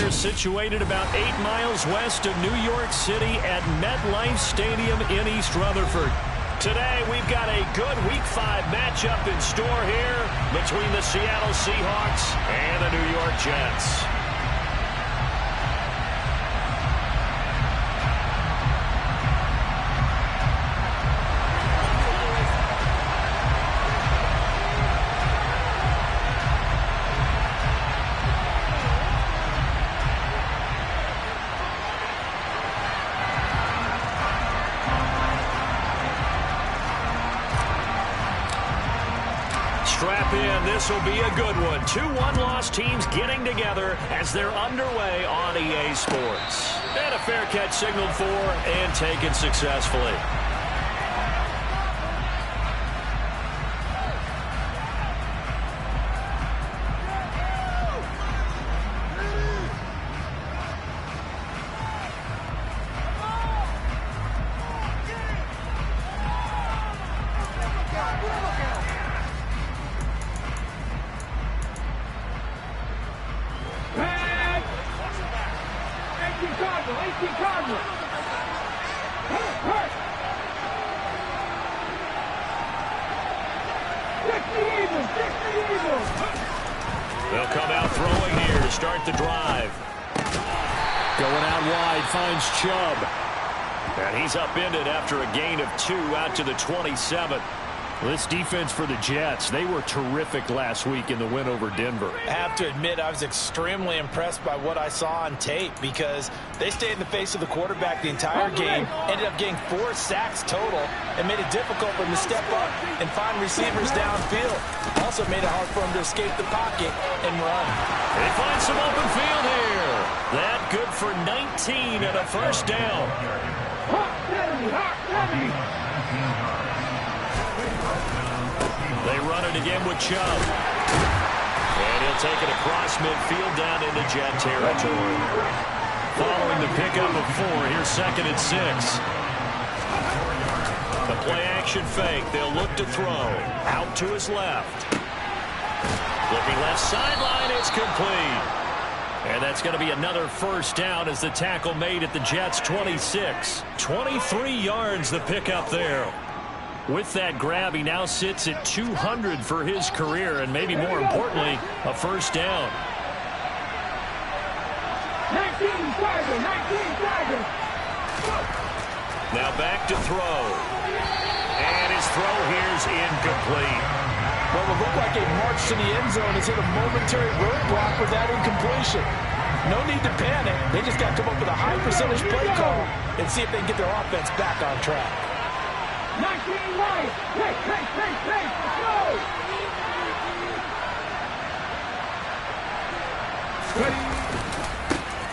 here, situated about 8 miles west of New York City at MetLife Stadium in East Rutherford. Today, we've got a good Week 5 matchup in store here between the Seattle Seahawks and the New York Jets. Strap in. This will be a good one. 2 one-loss teams getting together as they're underway on EA Sports. And a fair catch signaled for and taken successfully. They'll come out throwing here to start the drive. Going out wide, finds Chubb. And he's upended after a gain of 2 out to the 27. This defense for the Jets, they were terrific last week in the win over Denver. I have to admit, I was extremely impressed by what I saw on tape because they stayed in the face of the quarterback the entire game, ended up getting 4 sacks total, and made it difficult for them to step up and find receivers downfield. Also made it hard for them to escape the pocket and run. They find some open field here. That good for 19 and a first down. They run it again with Chubb. And he'll take it across midfield down into Jet territory. Following the pickup of 4, here's 2nd and 6. The play-action fake. They'll look to throw. Out to his left. Looking left sideline. It's complete. And that's going to be another first down as the tackle made at the Jets' 26. 23 yards the pickup there. With that grab, he now sits at 200 for his career, and maybe more importantly, a first down. 19 Tiger. Now back to throw. And his throw here's incomplete. Well, it looked like a march to the end zone has hit a momentary roadblock with that incompletion. No need to panic. They just got to come up with a high percentage play call and see if they can get their offense back on track. 19 right. Hey, go!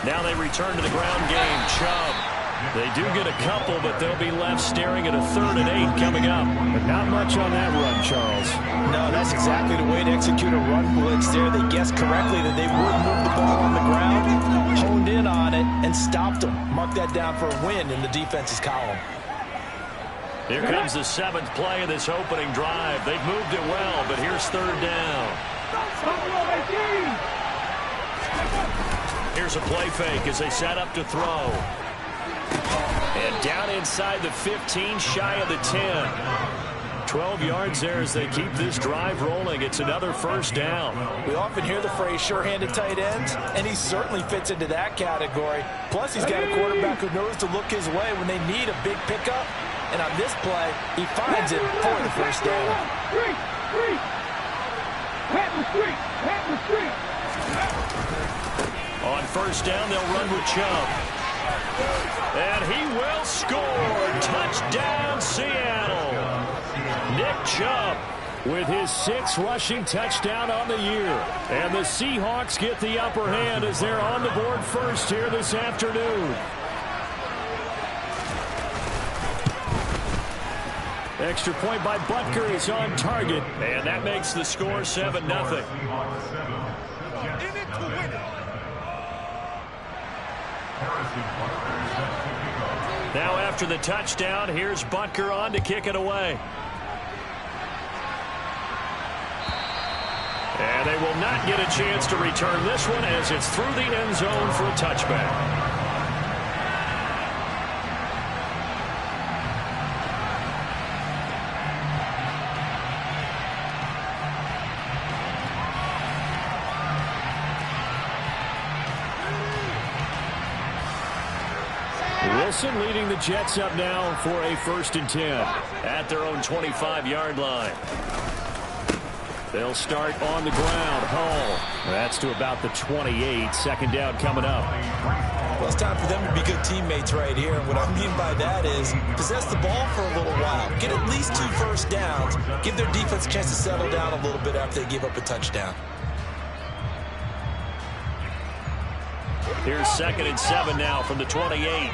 Now they return to the ground game. Chubb. They do get a couple, but they'll be left staring at a 3rd and 8 coming up. But not much on that run, Charles. No, that's exactly the way to execute a run blitz there. They guessed correctly that they would move the ball on the ground, honed in on it, and stopped them. Mark that down for a win in the defense's column. Here comes the 7th play of this opening drive. They've moved it well, but here's 3rd down. Here's a play fake as they set up to throw. And down inside the 15, shy of the 10. 12 yards there as they keep this drive rolling. It's another first down. We often hear the phrase sure-handed tight ends, and he certainly fits into that category. Plus, he's got a quarterback who knows to look his way when they need a big pickup. And on this play, he finds it for the first down. On first down, they'll run with Chubb. And he will score. Touchdown, Seattle. Nick Chubb with his 6th rushing touchdown on the year. And the Seahawks get the upper hand as they're on the board first here this afternoon. Extra point by Butker is on target. And that makes the score 7-0. Now after the touchdown, here's Butker on to kick it away. And they They will not get a chance to return this one as it's through the end zone for a touchback. Wilson leading the Jets up now for a 1st and 10 at their own 25-yard line. They'll start on the ground. Hall. That's to about the 28. 2nd down coming up. Well, it's time for them to be good teammates right here. And what I mean by that is possess the ball for a little while. Get at least 2 first downs. Give their defense a chance to settle down a little bit after they give up a touchdown. Here's 2nd and 7 now from the 28.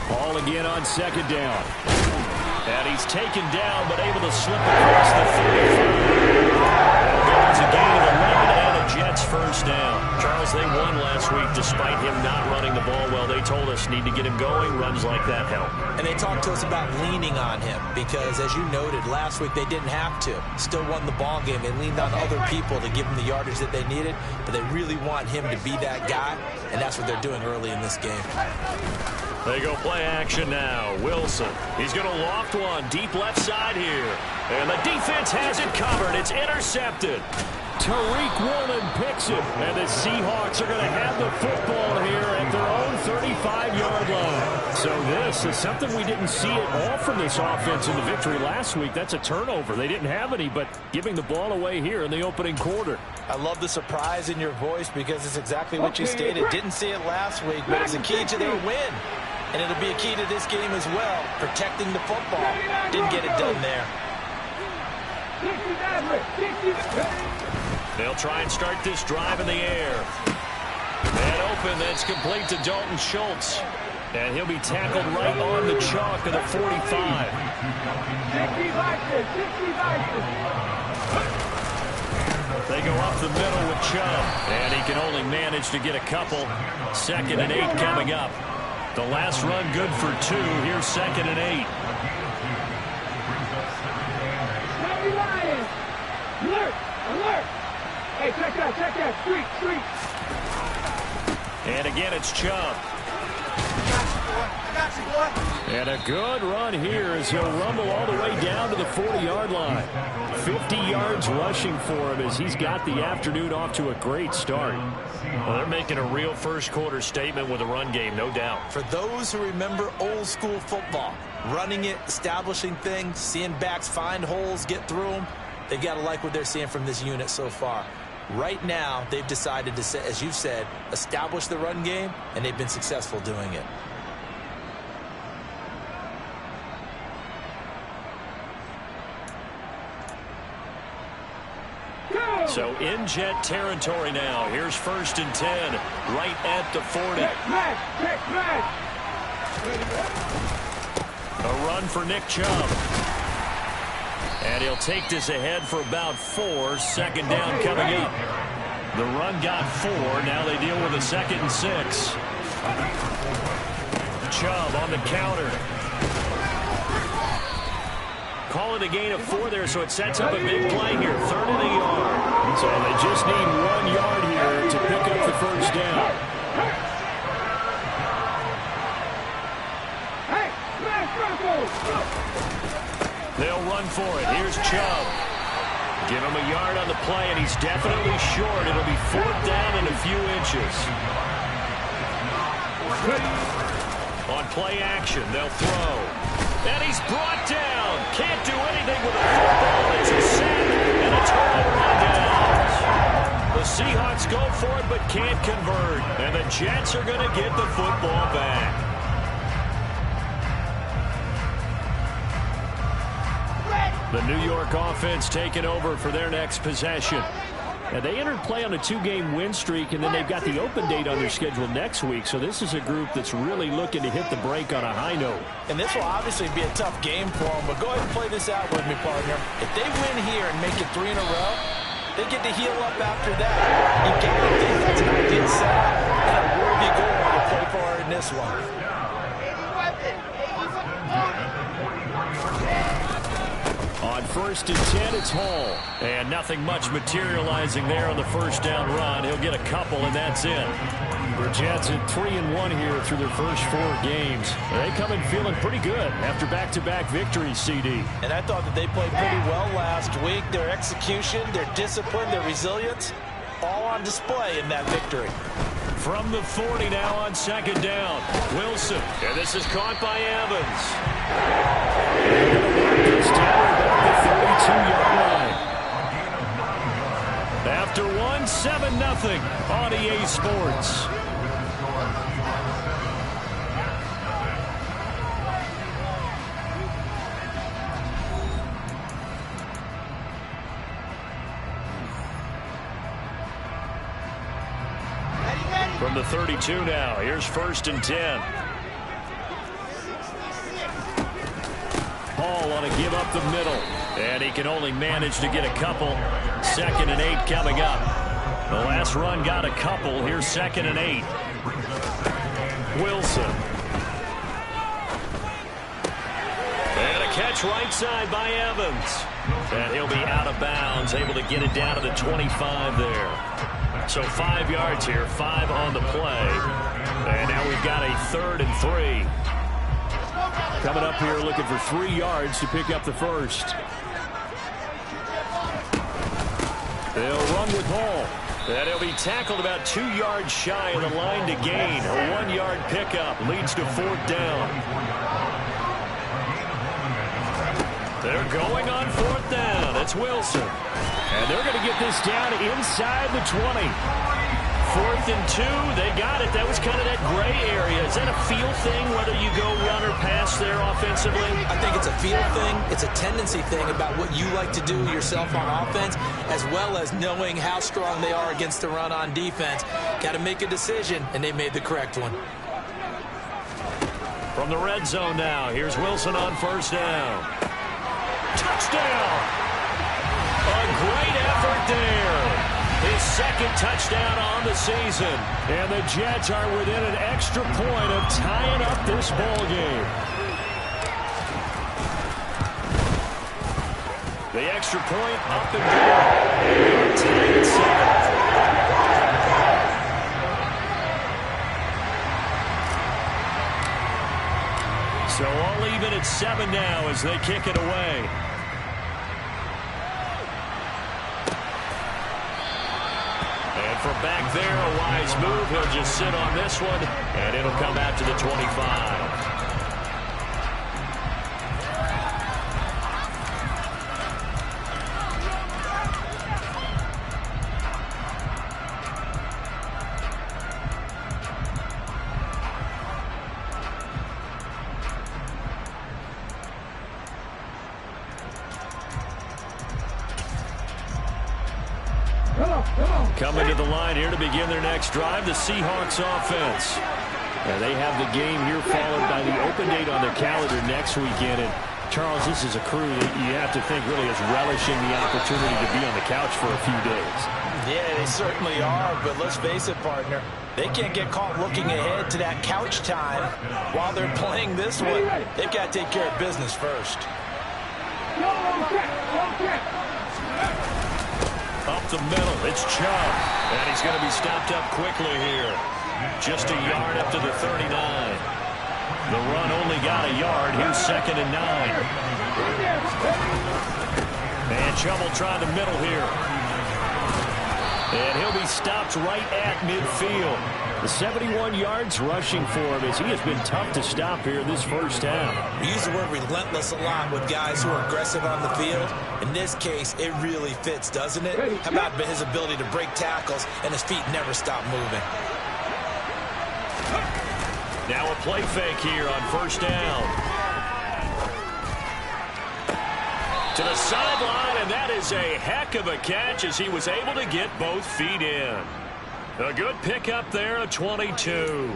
Ball again on 2nd down. And he's taken down, but able to slip across the 35. It's a gain of 11 and a Jets 1st down. Charles, they won last week despite him not running the ball well. They told us need to get him going. Runs like that help. And they talked to us about leaning on him because, as you noted, last week they didn't have to. Still won the ball game. They leaned on other people to give them the yardage that they needed, but they really want him to be that guy, and that's what they're doing early in this game. They go play action now. Wilson. He's going to loft one deep left side here. And the defense has it covered. It's intercepted. Tariq Woolen picks it. And the Seahawks are going to have the football here at their own 35-yard line. So this is something we didn't see at all from this offense in the victory last week. That's a turnover. They didn't have any, but giving the ball away here in the opening quarter. I love the surprise in your voice because it's exactly what you stated. Didn't see it last week, but it's a key to their win. And it'll be a key to this game as well, protecting the football. Didn't get it done there. They'll try and start this drive in the air. And open, that's complete to Dalton Schultz. And he'll be tackled right on the chalk of the 45. They go up the middle with Chubb. And he can only manage to get a couple. 2nd and 8 coming up. The last run good for 2. Here's 2nd and 8. Alert! Alert! Hey, check that. Street. And again, it's Chubb. And a good run here as he'll rumble all the way down to the 40-yard line. 50 yards rushing for him as he's got the afternoon off to a great start. Well, they're making a real first-quarter statement with a run game, no doubt. For those who remember old-school football, running it, establishing things, seeing backs find holes, get through them, they've got to like what they're seeing from this unit so far. Right now, they've decided to, as you've said, establish the run game, and they've been successful doing it. So in Jet territory now. Here's 1st and 10, right at the 40. A run for Nick Chubb. And he'll take this ahead for about 4. 2nd down coming up. The run got 4. Now they deal with a 2nd and 6. Chubb on the counter. Call it a gain of 4 there, so it sets up a big play here. 3rd and a yard. So they just need 1 yard here to pick up the 1st down. They'll run for it. Here's Chubb. Give him a yard on the play, and he's definitely short. It'll be 4th down and a few inches. On play action, they'll throw. And he's brought down. Can't do anything with a football. It's a sack and a turnover on downs. The Seahawks go for it but can't convert. And the Jets are going to get the football back. The New York offense taking over for their next possession. And they entered play on a 2-game win streak, and then they've got the open date on their schedule next week. So this is a group that's really looking to hit the break on a high note. And this will obviously be a tough game for them, but go ahead and play this out with me, partner. If they win here and make it 3 in a row, they get to heal up after that. You got to think that's an ideal setup and a worthy goal to play for in this one. On 1st and 10, it's Hall. And nothing much materializing there on the first down run. He'll get a couple, and that's it. The Jets at 3-1 here through their first 4 games. They come in feeling pretty good after back-to-back victories, CD. And I thought that they played pretty well last week. Their execution, their discipline, their resilience, all on display in that victory. From the 40 now on 2nd down. Wilson. And this is caught by Evans. It's down about the 32-yard line. After 1, 7-0 on EA Sports. From the 32 now, here's 1st and 10. Hall on a give up the middle, and he can only manage to get a couple. 2nd and 8 coming up. The last run got a couple. Here's 2nd and 8. Wilson. And a catch right side by Evans. And he'll be out of bounds, able to get it down to the 25 there. So 5 yards here, 5 on the play. And now we've got a 3rd and 3. Coming up here looking for 3 yards to pick up the first. They'll run with Hall. And he'll be tackled about 2 yards shy of the line to gain. A 1-yard pickup leads to 4th down. They're going on 4th down. It's Wilson. And they're going to get this down inside the 20. 4th and 2. They got it. That was kind of that gray area. Is that a feel thing, whether you go run or pass there offensively? I think it's a feel thing. It's a tendency thing about what you like to do yourself on offense, as well as knowing how strong they are against the run on defense. Got to make a decision, and they made the correct one. From the red zone now, here's Wilson on 1st down. Touchdown! A great effort there. His 2nd touchdown on the season. And the Jets are within an extra point of tying up this ball game. The extra point up and good. Tied at 7. So all even at 7 now as they kick it away. From back there, a wise move. He'll just sit on this one, and it'll come out to the 25. Coming to the line here to begin their next drive, the Seahawks offense. And they have the game here followed by the open date on their calendar next weekend. And Charles, this is a crew that you have to think really is relishing the opportunity to be on the couch for a few days. Yeah, they certainly are, but let's face it, partner. They can't get caught looking ahead to that couch time while they're playing this one. They've got to take care of business first. Up the middle, it's Chubb. And he's going to be stopped up quickly here. Just a yard up to the 39. The run only got a yard. Here's 2nd and 9. And Chubb will try the middle here. And he'll be stopped right at midfield. The 71 yards rushing for him as he has been tough to stop here this first half. We use the word relentless a lot with guys who are aggressive on the field. In this case, it really fits, doesn't it? How about his ability to break tackles and his feet never stop moving? Now a play fake here on 1st down. To the sideline, and that is a heck of a catch as he was able to get both feet in. A good pickup there, a 22.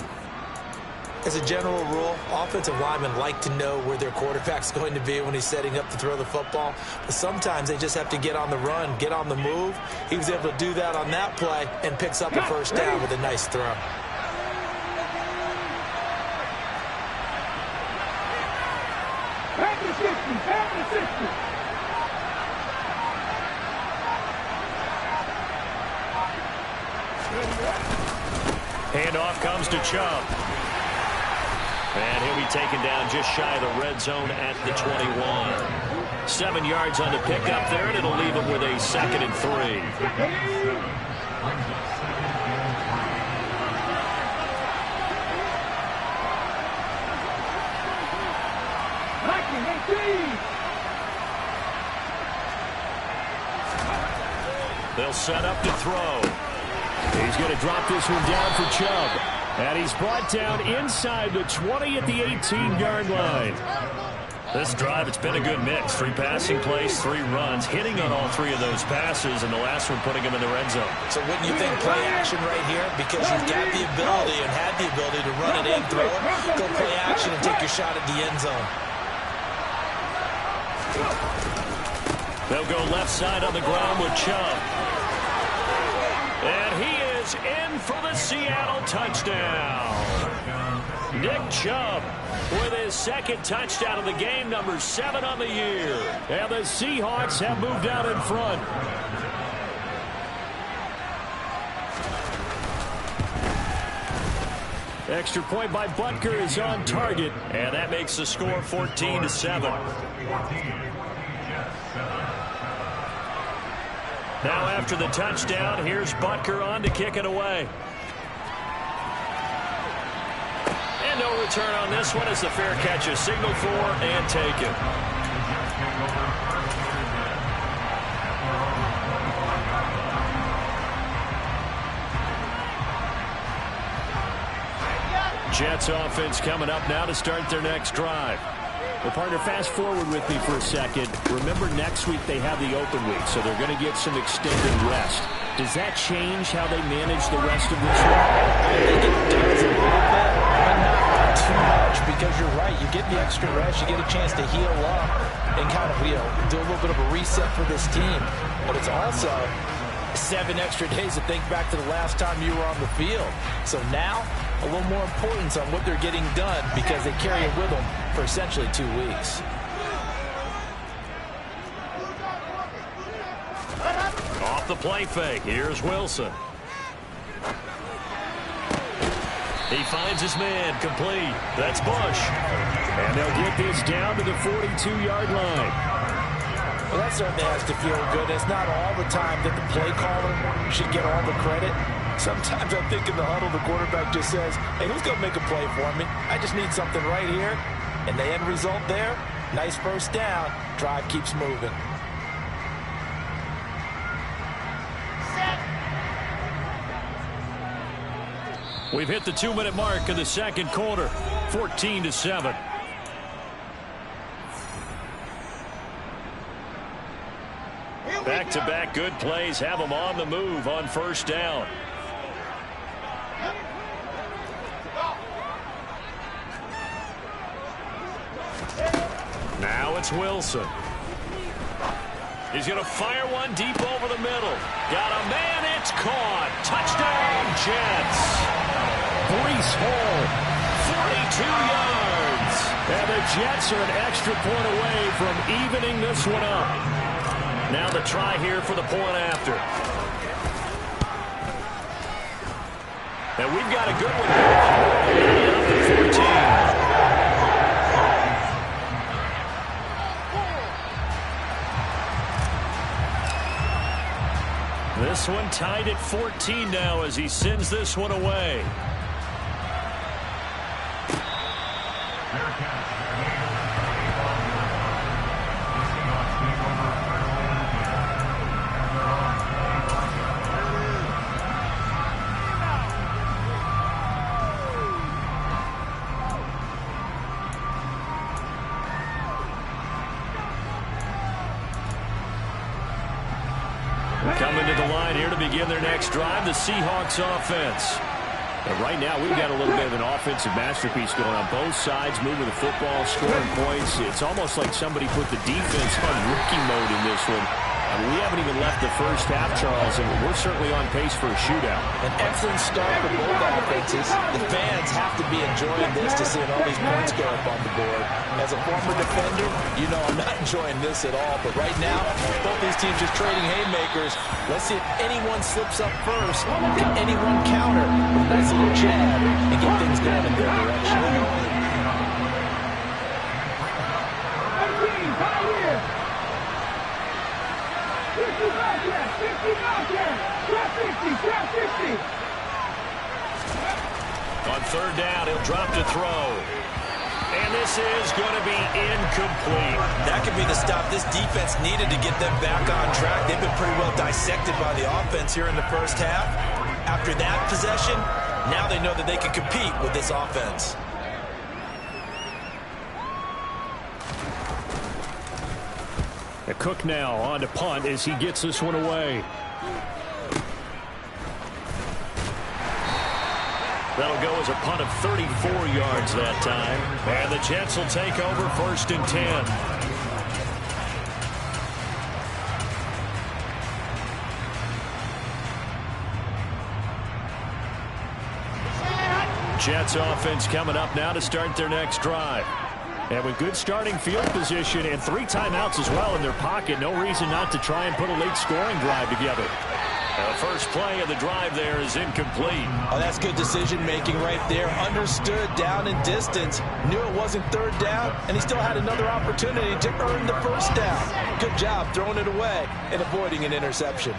As a general rule, offensive linemen like to know where their quarterback's going to be when he's setting up to throw the football. But sometimes they just have to get on the run, get on the move. He was able to do that on that play and picks up a first down with a nice throw. Back to 60, back to 60. Handoff comes to Chubb. And he'll be taken down just shy of the red zone at the 21. 7 yards on the pickup there, and it'll leave him with a 2nd and 3. They'll set up to throw. He's going to drop this one down for Chubb. And he's brought down inside the 20 at the 18-yard line. This drive, it's been a good mix. 3 passing plays, 3 runs, hitting on all 3 of those passes, and the last one putting him in the red zone. So wouldn't you think play action right here? Because you've got the ability and had the ability to run it and throw it. Go play action and take your shot at the end zone. They'll go left side on the ground with Chubb. And he is in for the Seattle touchdown. Nick Chubb with his 2nd touchdown of the game, number 7 on the year. And the Seahawks have moved out in front. Extra point by Butker is on target, and that makes the score 14-7. Now after the touchdown, here's Butker on to kick it away. And no return on this one as the fair catch is signaled for and taken. Jets offense coming up now to start their next drive. Well, partner, fast forward with me for a second. Remember, next week they have the open week, so they're going to get some extended rest. Does that change how they manage the rest of this week? I think it does a little bit, but not too much, because you're right. You get the extra rest, you get a chance to heal up and kind of, do a little bit of a reset for this team. But it's also 7 extra days to think back to the last time you were on the field. So now, a little more importance on what they're getting done because they carry it with them for essentially 2 weeks. Off the play fake, here's Wilson. He finds his man, complete. That's Bush. And they'll get this down to the 42-yard line. Well, that certainly has to feel good. It's not all the time that the play caller should get all the credit. Sometimes I think in the huddle, the quarterback just says, hey, who's going to make a play for me? I just need something right here. And the end result there, nice first down. Drive keeps moving. We've hit the 2-minute mark of the second quarter, 14-7. Back-to-back good plays have them on the move on first down. Now it's Wilson. He's going to fire one deep over the middle. Got a man, it's caught. Touchdown, Jets. Breece Hall, 42 yards. And the Jets are an extra point away from evening this one up. Now the try here for the point after. And we've got a good one here. Up to 14. This one tied at 14 now as he sends this one away. Coming to the line here to begin their next drive, the Seahawks offense. And right now, we've got a little bit of an offensive masterpiece going on both sides, moving the football, scoring points. It's almost like somebody put the defense on rookie mode in this one. And we haven't even left the first half, Charles, and we're certainly on pace for a shootout. An excellent start for both offenses. The fans have to be enjoying this to see all these points go up on the board. As a former defender, you know I'm not enjoying this at all. But right now, both these teams just trading haymakers. Let's see if anyone slips up first. Can anyone counter with a nice little jab and get things going in their direction? On third down, he'll drop to throw. And this is going to be incomplete. That could be the stop this defense needed to get them back on track. They've been pretty well dissected by the offense here in the first half. After that possession, now they know that they can compete with this offense. A Cook now on to punt as he gets this one away. That'll go as a punt of 34 yards that time. And the Jets will take over 1st and 10. Jets offense coming up now to start their next drive. And with good starting field position and 3 timeouts as well in their pocket, no reason not to try and put a late scoring drive together. The first play of the drive there is incomplete. Oh, that's good decision-making right there. Understood down and distance. Knew it wasn't third down, and he still had another opportunity to earn the first down. Good job throwing it away and avoiding an interception.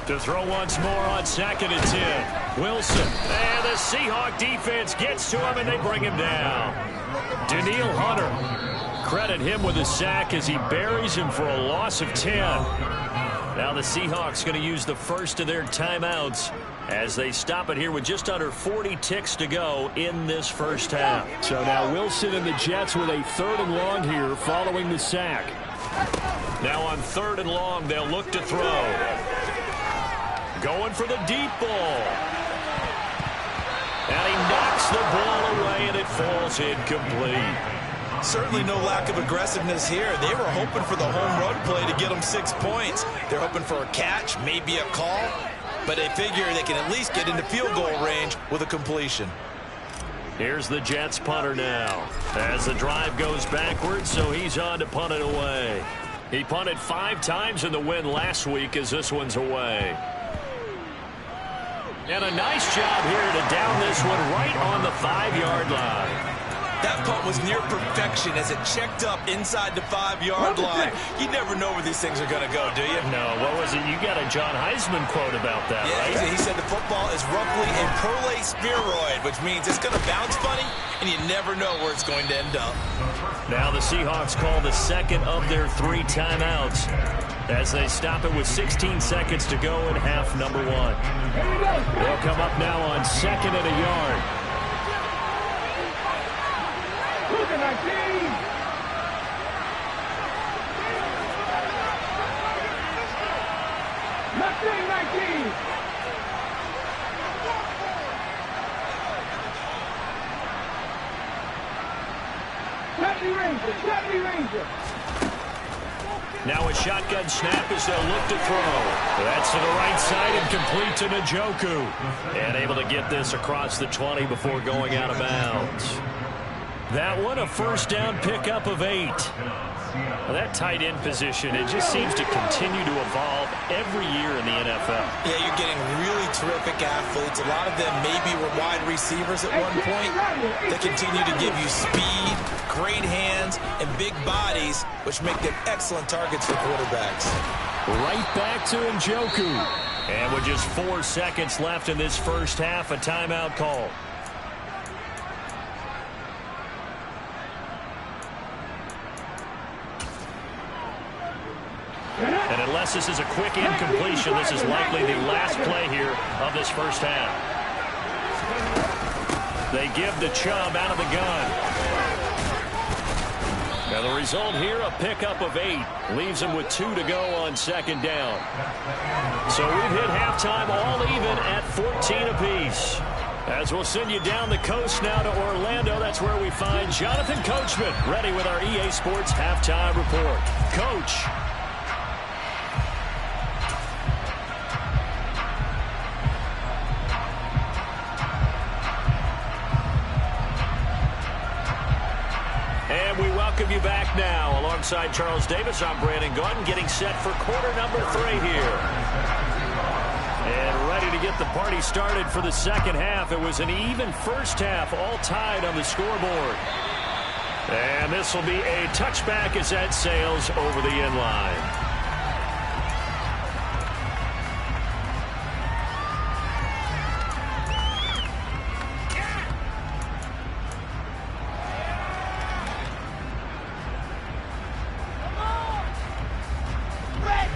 To throw once more on 2nd and 10. Wilson. And the Seahawk defense gets to him, and they bring him down. Daniil Hunter. Credit him with a sack as he buries him for a loss of 10. Now the Seahawks going to use the first of their timeouts as they stop it here with just under 40 ticks to go in this first half. So now Wilson and the Jets with a 3rd and long here following the sack. Now on 3rd and long, they'll look to throw. Going for the deep ball. And he knocks the ball away, and it falls incomplete. Certainly no lack of aggressiveness here. They were hoping for the home run play to get them 6 points. They're hoping for a catch, maybe a call, but they figure they can at least get into field goal range with a completion. Here's the Jets punter now as the drive goes backwards, so he's on to punt it away. He punted 5 times in the win last week as this one's away. And a nice job here to down this one right on the 5-yard line. That punt was near perfection as it checked up inside the 5-yard line. You never know where these things are going to go, do you? No, what was it? You got a John Heisman quote about that, right? Yeah, he said the football is roughly a perlé spheroid, which means it's going to bounce funny, and you never know where it's going to end up. Now the Seahawks call the 2nd of their 3 timeouts as they stop it with 16 seconds to go in half number 1. They'll come up now on 2nd and a yard. 19. Ranger. Now a shotgun snap as they'll look to throw. That's to the right side and complete to Njoku. And able to get this across the 20 before going out of bounds. That one a first down pickup of 8. Well, that tight end position, it just seems to continue to evolve every year in the NFL. Yeah, you're getting really terrific athletes. A lot of them maybe were wide receivers at one point. They continue to give you speed, great hands, and big bodies, which make them excellent targets for quarterbacks. Right back to Njoku. And with just 4 seconds left in this first half, a timeout call. And unless this is a quick incompletion, this is likely the last play here of this first half. They give the Chubb out of the gun. And the result here, a pickup of 8. Leaves them with 2 to go on second down. So we've hit halftime all even at 14 apiece. As we'll send you down the coast now to Orlando, that's where we find Jonathan Coachman ready with our EA Sports Halftime Report. Coach. And we welcome you back now. Alongside Charles Davis, I'm Brandon Gordon, getting set for quarter number 3 here. And ready to get the party started for the second half. It was an even first half, all tied on the scoreboard. And this will be a touchback as that sails over the end line.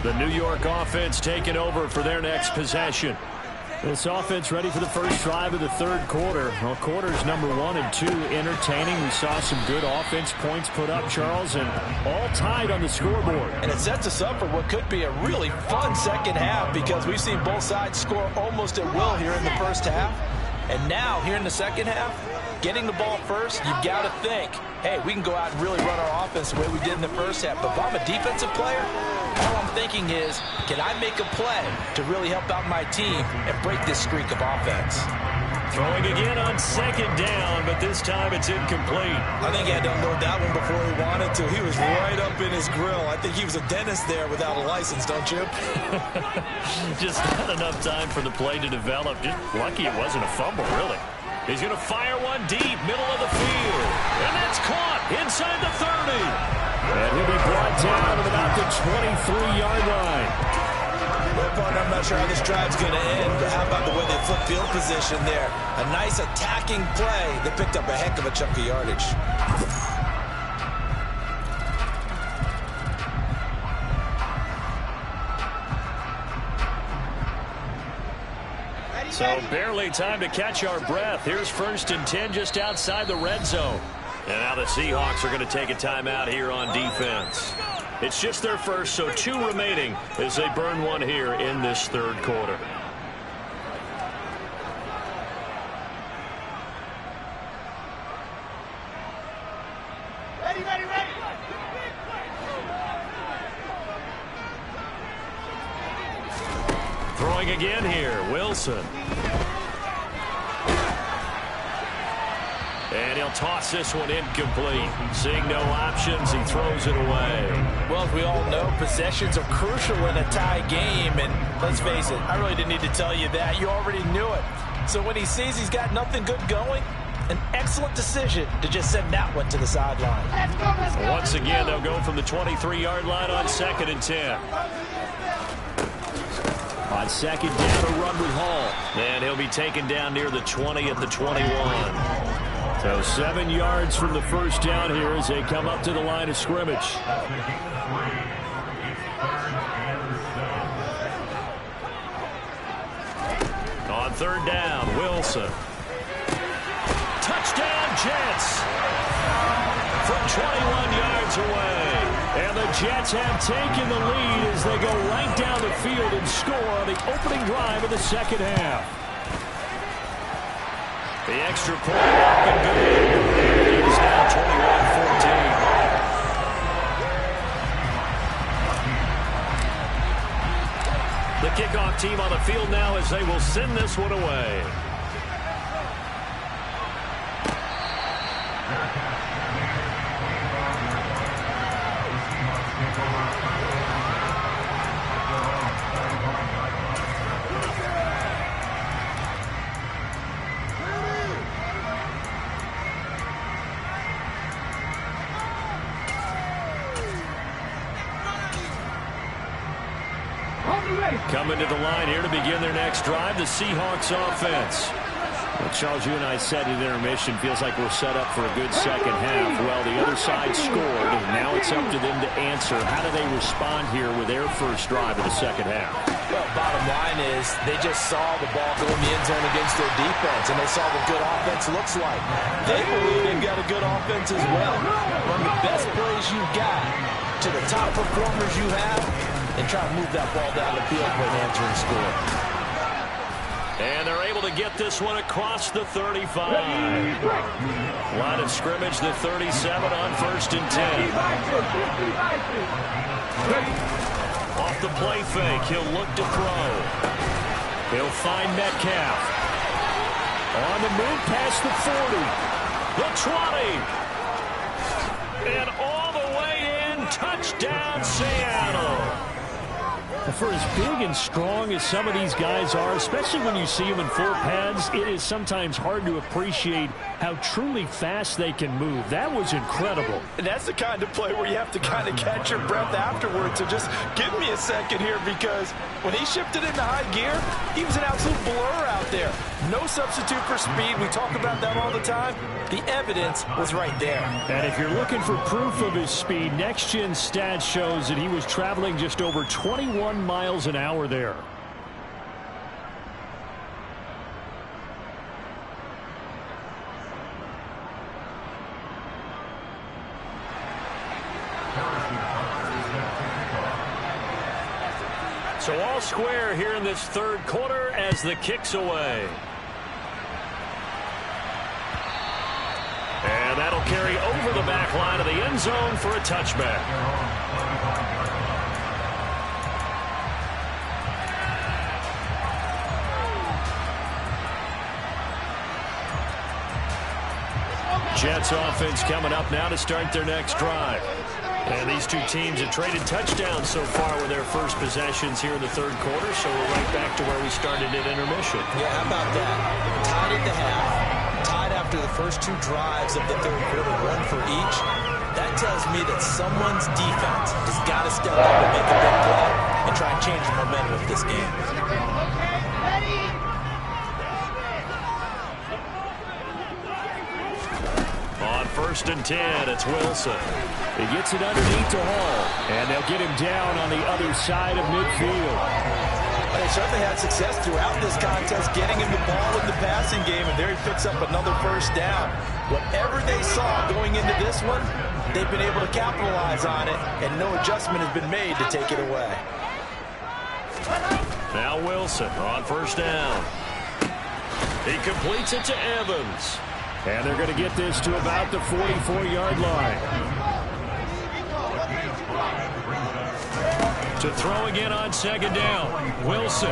The New York offense taking over for their next possession. This offense ready for the first drive of the third quarter. Well, quarters number 1 and 2 entertaining. We saw some good offense points put up, Charles, and all tied on the scoreboard. And it sets us up for what could be a really fun second half because we've seen both sides score almost at will here in the first half. And now, here in the second half, getting the ball first, you've got to think, hey, we can go out and really run our offense the way we did in the first half. But if I'm a defensive player, all I'm thinking is, can I make a play to really help out my team and break this streak of offense? Throwing again on second down, but this time it's incomplete. I think he had to unload that one before he wanted to. He was right up in his grill. I think he was a dentist there without a license, don't you? Just not enough time for the play to develop. Just lucky it wasn't a fumble, really. He's going to fire one deep, middle of the field. And that's caught inside the 30. And he'll be brought down at about the 23-yard line. Well, partner, I'm not sure how this drive's going to end, but how about the way they flip field position there? A nice attacking play that picked up a heck of a chunk of yardage. So barely time to catch our breath. Here's 1st and 10 just outside the red zone. And now the Seahawks are going to take a timeout here on defense. It's just their first, so 2 remaining as they burn one here in this third quarter. Ready, ready, ready. Throwing again here, Wilson. And he'll toss this one incomplete. Seeing no options, he throws it away. Well, as we all know, possessions are crucial in a tie game. And let's face it, I really didn't need to tell you that. You already knew it. So when he sees he's got nothing good going, an excellent decision to just send that one to the sideline. Let's go. Once again, they'll go from the 23-yard line on 2nd and 10. On second down, a run with Hall. And he'll be taken down near the 20 at the 21. So 7 yards from the first down here as they come up to the line of scrimmage. On 3rd down, Wilson. Touchdown, Jets. From 21 yards away. And the Jets have taken the lead as they go right down the field and score on the opening drive of the second half. The extra point up and good. It is now 21-14. The kickoff team on the field now as they will send this one away. Coming to the line here to begin their next drive, the Seahawks offense. Charles, you and I said at intermission, feels like we're set up for a good second half. Well, the other side scored, and now it's up to them to answer. How do they respond here with their first drive of the second half? Well, bottom line is they just saw the ball go in the end zone against their defense, and they saw what good offense looks like. They believe they've got a good offense as well. Run the best plays you've got to the top performers you have, and try to move that ball down the field for an answering score. And they're able to get this one across the 35. Line of scrimmage, the 37 on 1st and 10. Off the play fake, he'll look to throw. He'll find Metcalf. On the move past the 40. The 20. And all the way in, touchdown Seattle. For as big and strong as some of these guys are, especially when you see them in full pads, it is sometimes hard to appreciate how truly fast they can move. That was incredible. And that's the kind of play where you have to kind of catch your breath afterwards. So just give me a second here, because when he shifted into high gear, he was an absolute blur out there. No substitute for speed. We talk about that all the time. The evidence was right there. And if you're looking for proof of his speed, Next Gen Stats shows that he was traveling just over 21 miles an hour there. So all square here in this third quarter as the kick's away. And that'll carry over the back line of the end zone for a touchback. Jets offense coming up now to start their next drive. And these two teams have traded touchdowns so far with their first possessions here in the third quarter, so we're right back to where we started at intermission. Yeah, how about that? Tied at the half, tied after the first two drives of the third quarter, one for each. That tells me that someone's defense has got to step up and make a big play and try and change the momentum of this game. On 1st and 10, it's Wilson. He gets it underneath to Hall, and they'll get him down on the other side of midfield. They certainly had success throughout this contest, getting him the ball in the passing game, and there he picks up another first down. Whatever they saw going into this one, they've been able to capitalize on it, and no adjustment has been made to take it away. Now Wilson on 1st down. He completes it to Evans. And they're going to get this to about the 44-yard line. To throw again on 2nd down. Wilson.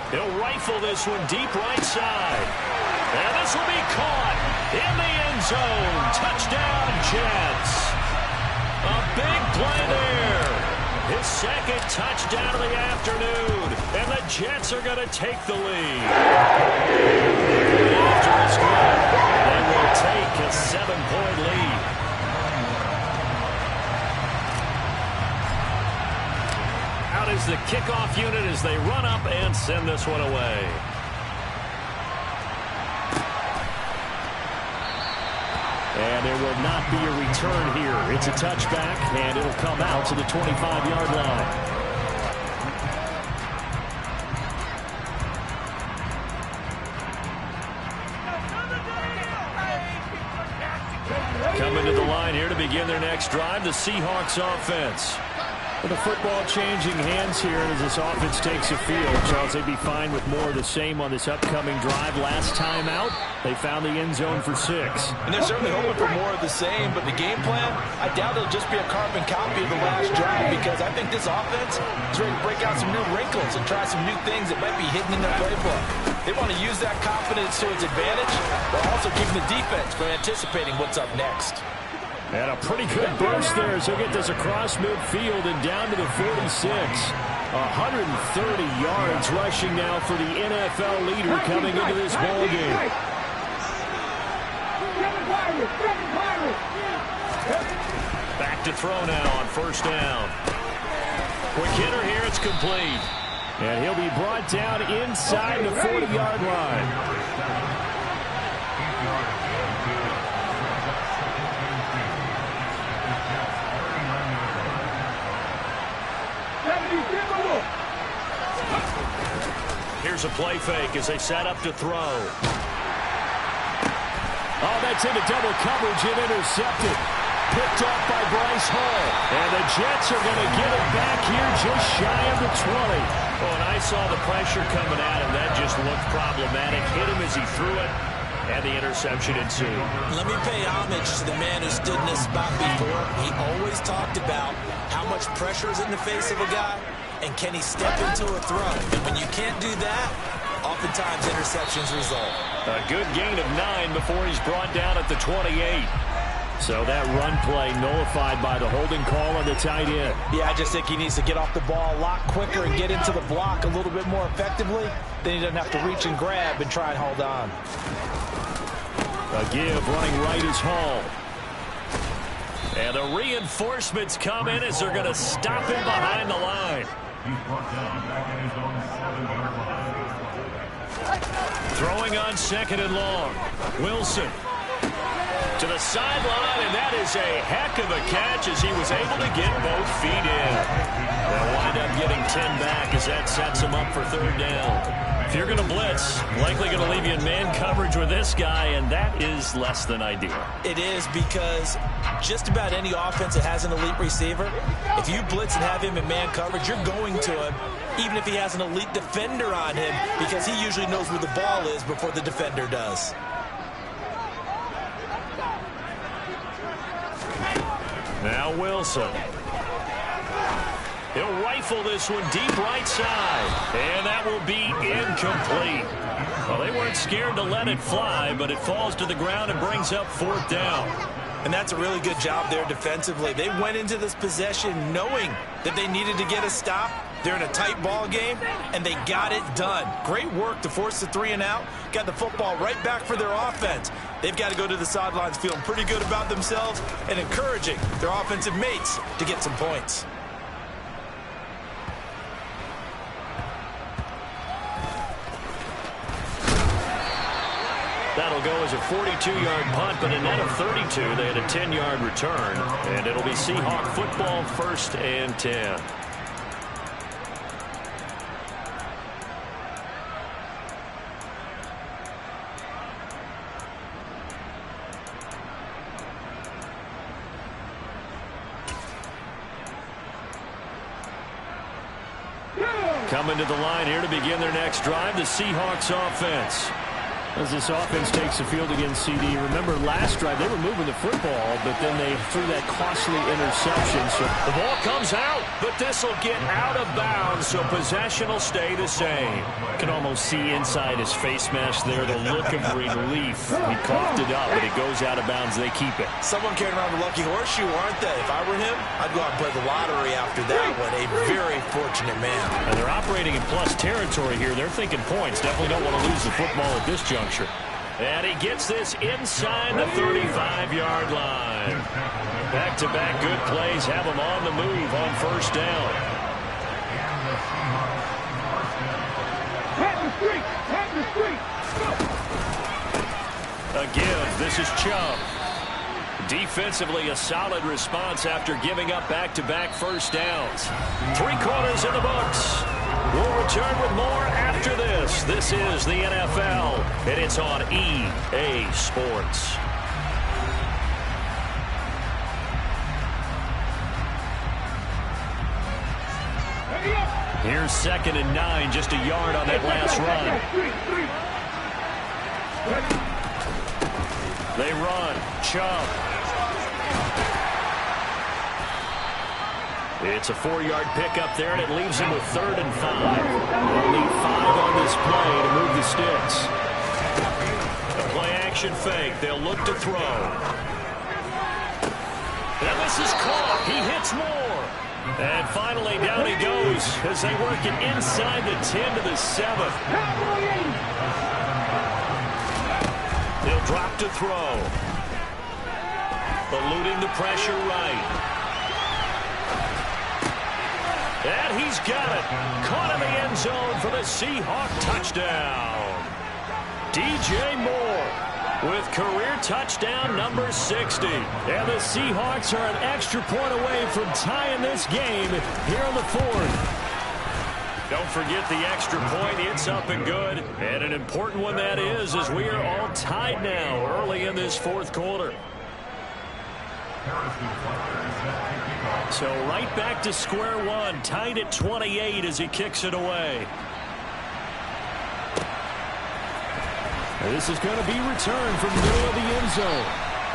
He'll rifle this one deep right side. And this will be caught in the end zone. Touchdown, Jets. A big play there. His second touchdown of the afternoon. And the Jets are going to take the lead. After this good, they will take a 7-point lead. Out is the kickoff unit as they run up and send this one away. And there will not be a return here. It's a touchback, and it'll come out to the 25-yard line. Coming to the line here to begin their next drive, the Seahawks offense. With the football changing hands here as this offense takes the field, Charles, they'd be fine with more of the same on this upcoming drive. Last time out, they found the end zone for 6. And they're certainly hoping for more of the same, but the game plan, I doubt it'll just be a carbon copy of the last drive, because I think this offense is ready to break out some new wrinkles and try some new things that might be hidden in their playbook. They want to use that confidence to its advantage, while also keeping the defense from anticipating what's up next. And a pretty good burst there as he'll get this across midfield and down to the 46. 130 yards rushing now for the NFL leader coming into this ball game. Back to throw now on 1st down. Quick hitter here, it's complete. And he'll be brought down inside the 40-yard line. Here's a play fake as they set up to throw. Oh, that's into double coverage and intercepted. Picked off by Bryce Hall. And the Jets are going to get it back here just shy of the 20. Oh, and I saw the pressure coming at him. That just looked problematic. Hit him as he threw it, and the interception ensued. Let me pay homage to the man who stood in this spot before. He always talked about how much pressure is in the face of a guy, and can he step into a throw. And when you can't do that, oftentimes interceptions result. A good gain of 9 before he's brought down at the 28. So that run play nullified by the holding call on the tight end. Yeah, I just think he needs to get off the ball a lot quicker and get into the block a little bit more effectively. Then he doesn't have to reach and grab and try and hold on. A give running right is Hall. And the reinforcements come in as they're going to stop him behind the line. Throwing on 2nd and long. Wilson to the sideline, and that is a heck of a catch as he was able to get both feet in. They'll wind up getting 10 back as that sets him up for 3rd down. If you're going to blitz, likely going to leave you in man coverage with this guy, and that is less than ideal. It is, because just about any offense that has an elite receiver, if you blitz and have him in man coverage, you're going to him, even if he has an elite defender on him, because he usually knows where the ball is before the defender does. Now Wilson. He'll rifle this one deep right side. And that will be incomplete. Well, they weren't scared to let it fly, but it falls to the ground and brings up 4th down. And that's a really good job there defensively. They went into this possession knowing that they needed to get a stop. They're in a tight ball game, and they got it done. Great work to force the 3 and out. Got the football right back for their offense. They've got to go to the sidelines feeling pretty good about themselves and encouraging their offensive mates to get some points. That'll go as a 42-yard punt, but a net of 32. They had a 10-yard return, and it'll be Seahawk football, 1st and 10. Coming to the line here to begin their next drive, the Seahawks offense. As this offense takes the field against CD, remember last drive they were moving the football, but then they threw that costly interception. So the ball comes out, but this will get out of bounds, so possession will stay the same. You can almost see inside his face mask there the look of relief. He coughed it up, but it goes out of bounds. They keep it. Someone carrying around the lucky horseshoe, aren't they? If I were him, I'd go out and play the lottery after that one. A very fortunate man. And they're operating in plus territory here. They're thinking points. Definitely don't want to lose the football at this juncture. And he gets this inside the 35-yard line. Back-to-back good plays have him on the move on 1st down. A give. This is Chubb. Defensively, a solid response after giving up back-to-back 1st downs. 3 quarters in the books. We'll return with more after this. This is the NFL, and it's on EA Sports. Here's 2nd and 9, just a yard on that last run. They run. Chubb. It's a 4-yard pickup there, and it leaves him with 3rd and 5. They'll need 5 on this play to move the sticks. A play-action fake. They'll look to throw. And this is caught. He hits more. And finally, down he goes as they work it inside the 10 to the 7. He'll drop to throw. Eluding the pressure right. And he's got it. Caught in the end zone for the Seahawk touchdown. DJ Moore with career touchdown number 60. And the Seahawks are an extra point away from tying this game here in the 4th. Don't forget the extra point. It's up and good. And an important one that is, as we are all tied now early in this fourth quarter. So right back to square one, tied at 28 as he kicks it away. And this is going to be returned from the middle of the end zone.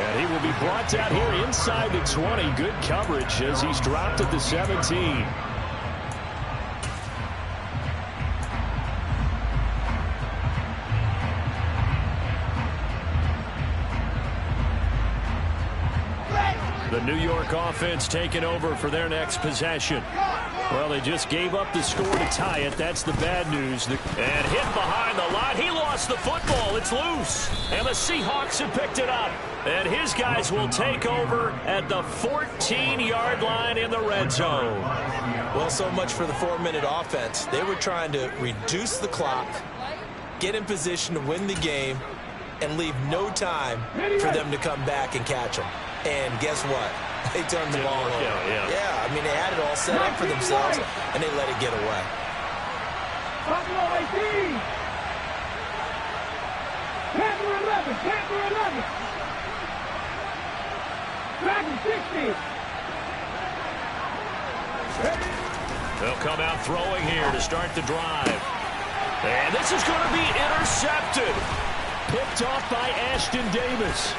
And he will be brought down here inside the 20. Good coverage as he's dropped at the 17. The New York offense taking over for their next possession. Well, they just gave up the score to tie it. That's the bad news. And hit behind the line. He lost the football. It's loose. And the Seahawks have picked it up. And his guys will take over at the 14-yard line in the red zone. Well, so much for the 4-minute offense. They were trying to reduce the clock, get in position to win the game, and leave no time for them to come back and catch them. And guess what? They turned the ball over. Yeah, I mean, they had it all set up for themselves, and they let it get away. Buffalo 18. Panther 11. Panther 11. Dragon 16. They'll come out throwing here to start the drive. And this is going to be intercepted. Picked off by Ashton Davis.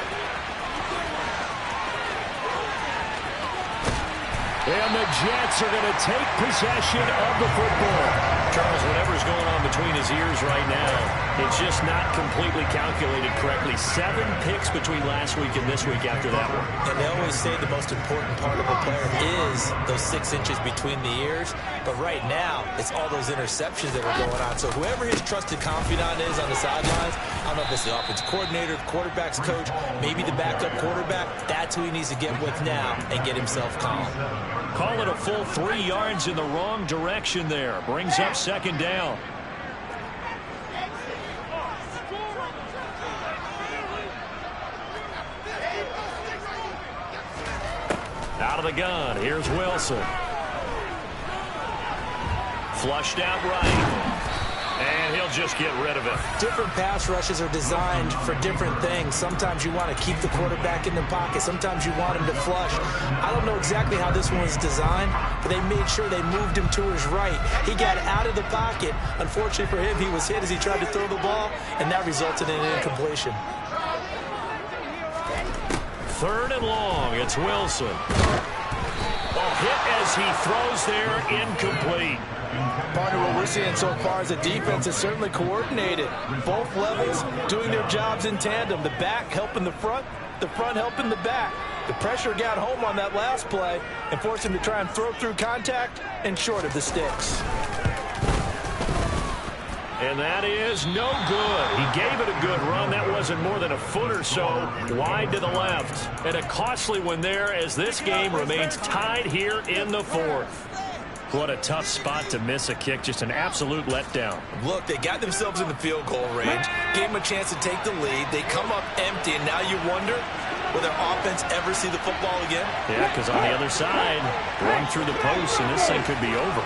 And the Jets are going to take possession of the football. Charles, whatever's going on between his ears right now, it's just not completely calculated correctly. 7 picks between last week and this week after that one. And they always say the most important part of a player is those 6 inches between the ears. But right now, it's all those interceptions that are going on. So whoever his trusted confidant is on the sidelines, I don't know if it's the offensive coordinator, the quarterback's coach, maybe the backup quarterback, that's who he needs to get with now and get himself calm. Call it a full 3 yards in the wrong direction there. Brings up second down. Out of the gun. Here's Wilson. Flushed out right. And he'll just get rid of it. Different pass rushes are designed for different things. Sometimes you want to keep the quarterback in the pocket. Sometimes you want him to flush. I don't know exactly how this one was designed, but they made sure they moved him to his right. He got out of the pocket. Unfortunately for him, he was hit as he tried to throw the ball, and that resulted in an incompletion. 3rd and long. It's Wilson. Hit as he throws there, incomplete. Partner, what we're seeing so far is the defense is certainly coordinated. Both levels doing their jobs in tandem. The back helping the front helping the back. The pressure got home on that last play and forced him to try and throw through contact and short of the sticks. And that is no good. He gave it a good run. That wasn't more than a foot or so wide to the left. And a costly one there as this game remains tied here in the 4th. What a tough spot to miss a kick. Just an absolute letdown. Look, they got themselves in the field goal range, gave them a chance to take the lead. They come up empty, and now you wonder, will their offense ever see the football again? Yeah, because on the other side, run through the post, and this thing could be over.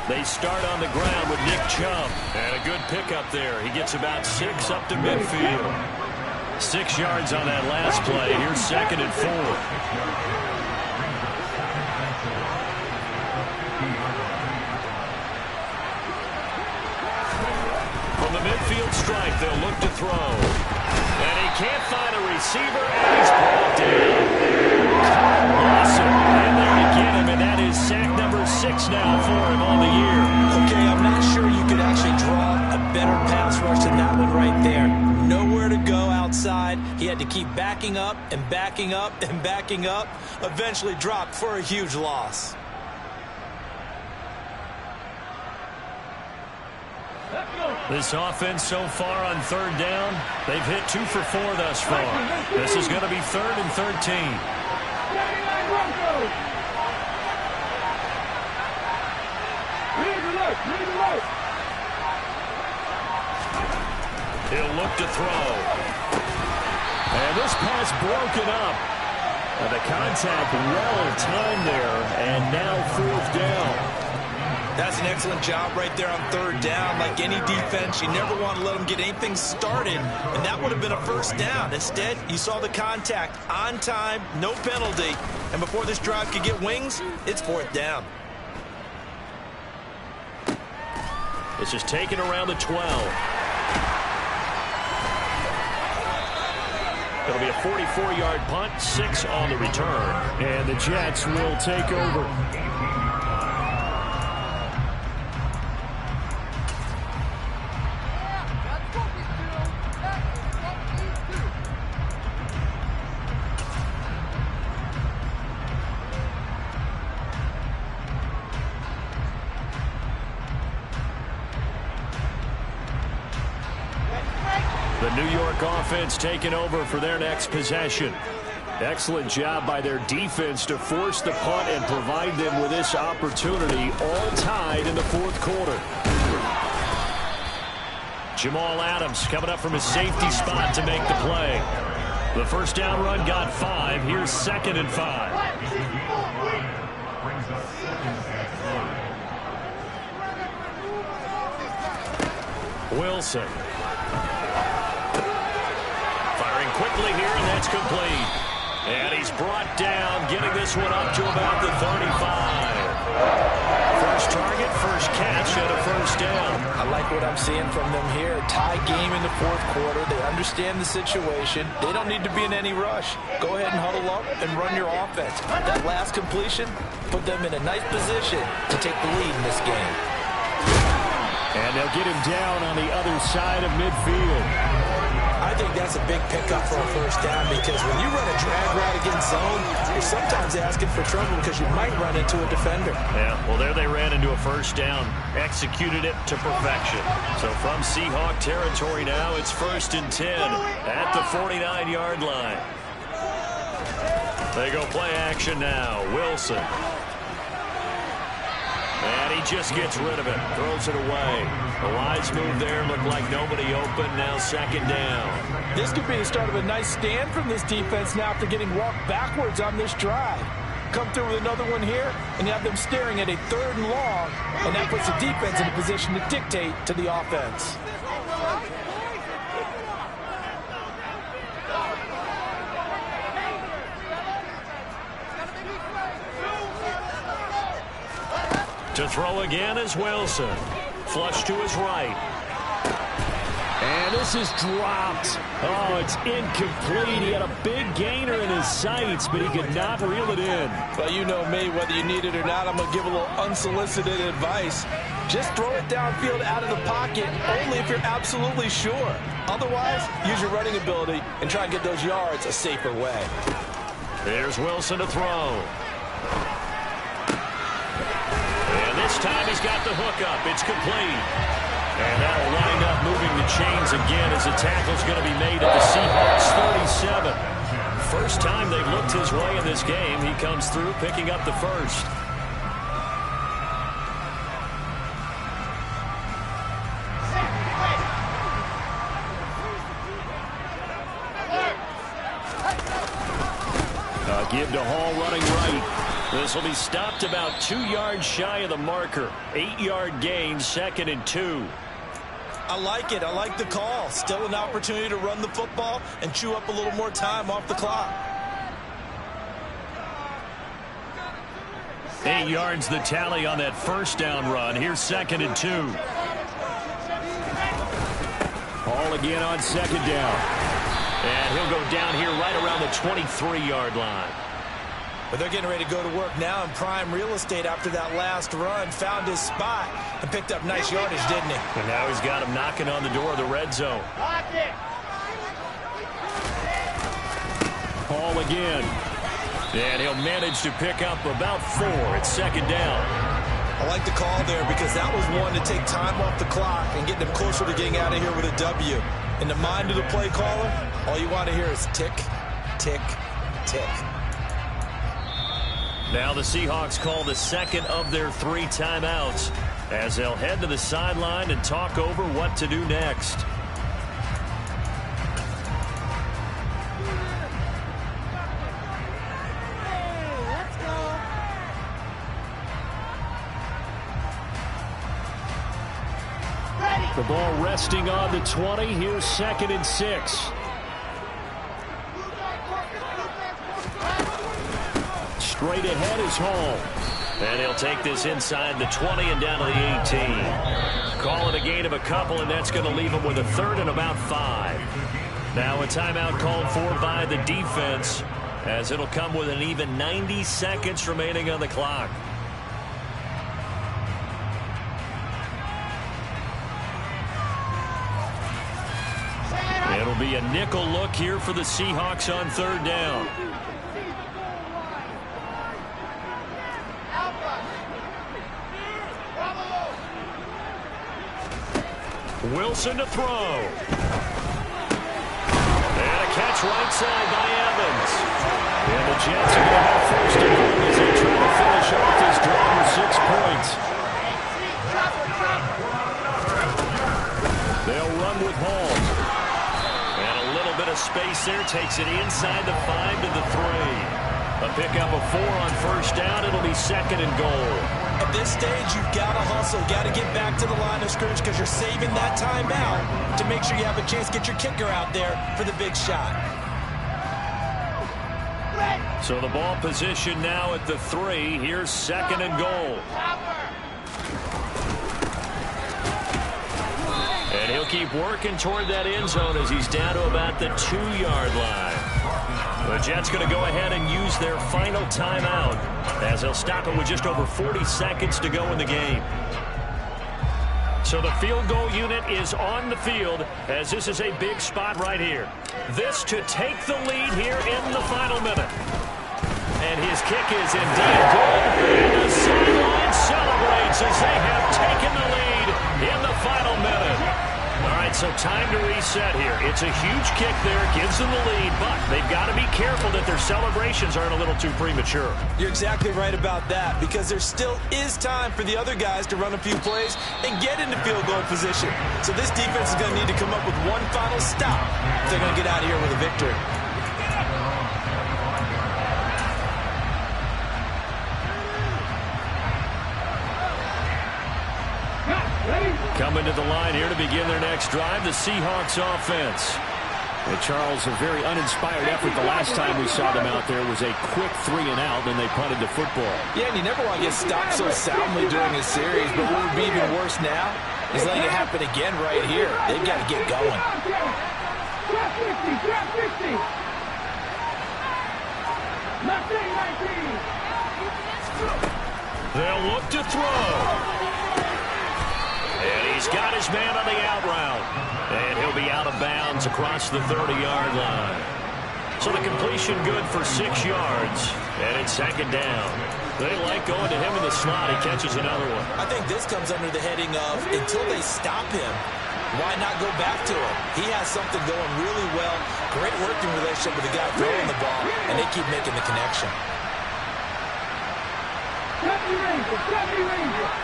They start on the ground with Nick Chubb. And a good pickup there. He gets about 6 up to midfield. 6 yards on that last play. Here's 2nd and 4. Midfield strike, they'll look to throw. And he can't find a receiver, and he's brought down. Lawson, and there to get him, and that is sack number 6 now for him on the year. Okay, I'm not sure you could actually draw a better pass rush than that one right there. Nowhere to go outside. He had to keep backing up and backing up and backing up. Eventually dropped for a huge loss. This offense so far on 3rd down, they've hit 2 for 4 thus far. This is going to be 3rd and 13. He'll look to throw. And this pass broken up. The contact well timed there, and now fourth down. That's an excellent job right there on third down. Like any defense, you never want to let them get anything started, and that would have been a first down. Instead, you saw the contact on time, no penalty, and before this drive could get wings, it's fourth down. This is taken around the 12. It'll be a 44-yard punt, 6 on the return. And the Jets will take over. The New York offense taking over for their next possession. Excellent job by their defense to force the punt and provide them with this opportunity, all tied in the fourth quarter. Jamal Adams coming up from his safety spot to make the play. The first down run got 5. Here's 2nd and 5. Wilson. Firing quickly here, and that's complete. And he's brought down, getting this one up to about the 35. First target, first catch, and a first down. I like what I'm seeing from them here. Tie game in the fourth quarter. They understand the situation. They don't need to be in any rush. Go ahead and huddle up and run your offense. That last completion put them in a nice position to take the lead in this game. And they'll get him down on the other side of midfield. I think that's a big pickup for a first down because when you run a drag route against zone, you're sometimes asking for trouble because you might run into a defender. Yeah, well, there they ran into a first down. Executed it to perfection. So from Seahawk territory now, it's 1st and 10 at the 49-yard line. They go play action now. Wilson. And he just gets rid of it. Throws it away. The wise move there. Looked like nobody open. Now 2nd down. This could be the start of a nice stand from this defense now after getting walked backwards on this drive. Come through with another one here, and you have them staring at a 3rd and long, and that puts the defense in a position to dictate to the offense. To throw again is Wilson. Flush to his right. And this is dropped. Oh, it's incomplete. He had a big gainer in his sights, but he could not reel it in. Well, you know me, whether you need it or not, I'm going to give a little unsolicited advice. Just throw it downfield out of the pocket, only if you're absolutely sure. Otherwise, use your running ability and try and get those yards a safer way. There's Wilson to throw. And this time he's got the hook up. It's complete. And that'll wind up moving the chains again as the tackle's going to be made at the Seahawks 37. First time they've looked his way in this game. He comes through picking up the first. Give to Hall running right. This will be stopped about 2 yards shy of the marker. 8-yard gain, 2nd and 2. I like it. I like the call. Still an opportunity to run the football and chew up a little more time off the clock. 8 yards the tally on that first down run. Here's 2nd and 2. Hall again on 2nd down. And he'll go down here right around the 23-yard line. But they're getting ready to go to work now in prime real estate after that last run. Found his spot and picked up nice yardage, didn't he? And now he's got him knocking on the door of the red zone. Hall again. And he'll manage to pick up about 4 at 2nd down. I like the call there because that was one to take time off the clock and get them closer to getting out of here with a W. In the mind of the play caller, all you want to hear is tick, tick, tick. Now the Seahawks call the second of their 3 timeouts as they'll head to the sideline and talk over what to do next. The ball resting on the 20. Here's 2nd and 6. Straight ahead is Hall. And he'll take this inside the 20 and down to the 18. Call it a gain of a couple, and that's going to leave him with a 3rd and about 5. Now a timeout called for by the defense, as it'll come with an even 90 seconds remaining on the clock. It'll be a nickel look here for the Seahawks on 3rd down. Wilson to throw. And a catch right side by Evans. And the Jets are going to have 1st and goal as they try to finish off this drive with 6 points. They'll run with Hall. And a little bit of space there takes it inside the 5 to the 3. A pickup of 4 on 1st down. It'll be 2nd and goal. At this stage, you've got to hustle, got to get back to the line of scrimmage because you're saving that timeout to make sure you have a chance to get your kicker out there for the big shot. So the ball position now at the 3. Here's 2nd and goal. And he'll keep working toward that end zone as he's down to about the 2-yard line. The Jets going to go ahead and use their final timeout as they'll stop it with just over 40 seconds to go in the game. So the field goal unit is on the field as this is a big spot right here. This to take the lead here in the final minute. And his kick is indeed good. And the sideline celebrates as they have taken the lead in the final minute. All right, so time to reset here. It's a huge kick there, gives them the lead, but they've got to be careful that their celebrations aren't a little too premature. You're exactly right about that because there still is time for the other guys to run a few plays and get into field goal position. So this defense is going to need to come up with one final stop if they're going to get out of here with a victory. Coming to the line here to begin their next drive, the Seahawks offense. And Charles, a very uninspired effort the last time we saw them out there was a quick 3 and out, then they punted the football. Yeah, and you never want to get stopped so soundly during a series, but what would be even worse now is letting it happen again right here. They've got to get going. Drop 50, drop 50. Left 19. They'll look to throw. And he's got his man on the out route. And he'll be out of bounds across the 30-yard line. So the completion good for 6 yards. And it's 2nd down. They like going to him in the slot. He catches another one. I think this comes under the heading of until they stop him, why not go back to him? He has something going really well. Great working relationship with the guy throwing the ball, and they keep making the connection. 70 Rangers. 18 Rangers.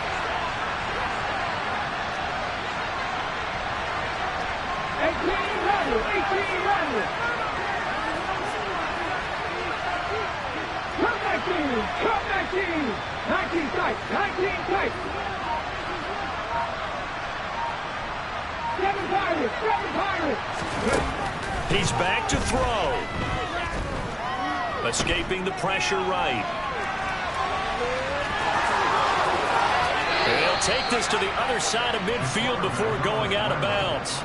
Come back in. 19 tight. 19 tight. 7 Pirates. He's back to throw. Escaping the pressure right. And he'll take this to the other side of midfield before going out of bounds.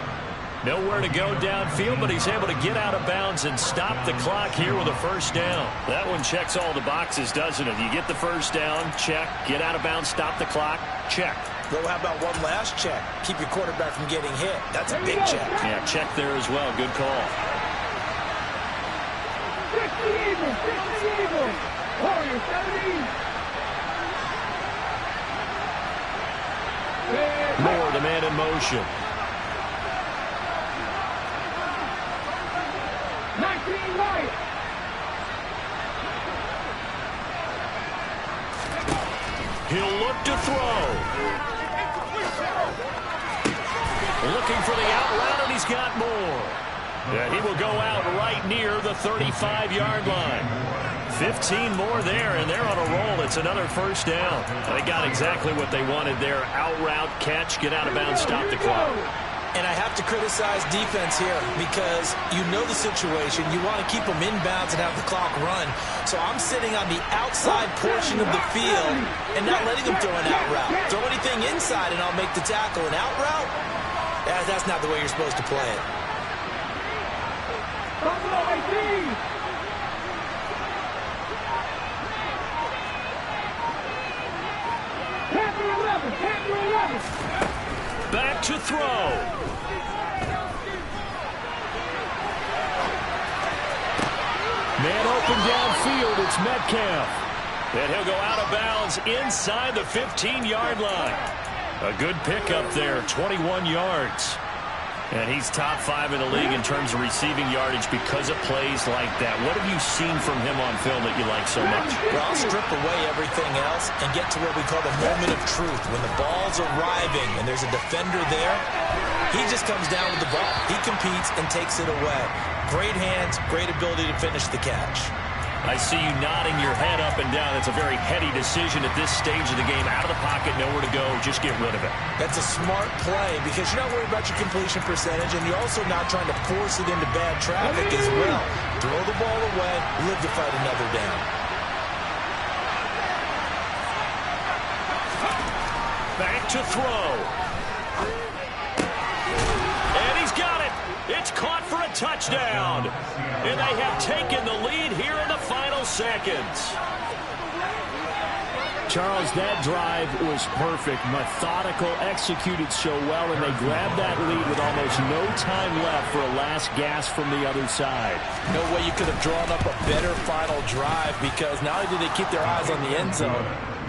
Nowhere to go downfield, but he's able to get out of bounds and stop the clock here with a 1st down. That one checks all the boxes, doesn't it? You get the 1st down, check. Get out of bounds, stop the clock, check. Well, how about one last check? Keep your quarterback from getting hit. That's a big check. Yeah, check there as well. Good call. 60 Eagles. Warriors 70. Moore, the man in motion. 19 right. He'll look to throw. Looking for the out route, and he's got more. Yeah, he will go out right near the 35-yard line. 15 more there, and they're on a roll. It's another first down. They got exactly what they wanted there. Out route, catch, get out of bounds, stop the clock. And I have to criticize defense here because you know the situation. You want to keep them inbounds and have the clock run. So I'm sitting on the outside portion of the field and not letting them throw an out route. Throw anything inside and I'll make the tackle. An out route? That's not the way you're supposed to play it. Back to throw. Man open downfield, it's Metcalf. And he'll go out of bounds inside the 15-yard line. A good pickup there, 21 yards. And he's top 5 in the league in terms of receiving yardage because of plays like that. What have you seen from him on film that you like so much? Well, I'll strip away everything else and get to what we call the moment of truth. When the ball's arriving and there's a defender there, he just comes down with the ball. He competes and takes it away. Great hands, great ability to finish the catch. I see you nodding your head up and down. It's a very heady decision at this stage of the game. Out of the pocket, nowhere to go. Just get rid of it. That's a smart play because you're not worried about your completion percentage, and you're also not trying to force it into bad traffic as well. Throw the ball away, live to fight another down. Back to throw. And he's got it. It's caught for a touchdown. And they have taken the lead here in the final seconds. Charles, that drive was perfect. Methodical, executed so well, and they grabbed that lead with almost no time left for a last gasp from the other side. No way you could have drawn up a better final drive because not only did they keep their eyes on the end zone,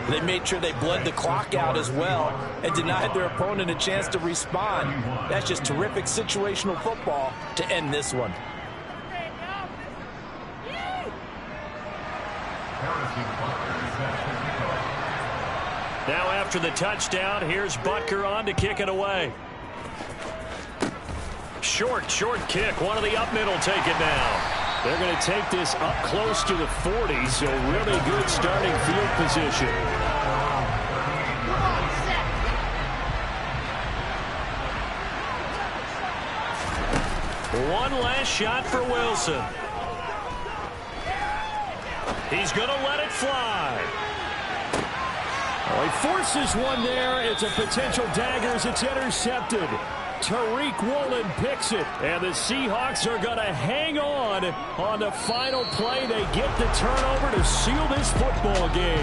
they made sure they bled the clock out as well and denied their opponent a chance to respond. That's just terrific situational football to end this one. Now after the touchdown, here's Butker on to kick it away. Short kick. One of the up middle take it now. They're going to take this up close to the 40, so really good starting field position. One last shot for Wilson. He's going to let it fly. Well, he forces one there. It's a potential dagger as it's intercepted. Tariq Woolen picks it, and the Seahawks are going to hang on the final play. They get the turnover to seal this football game.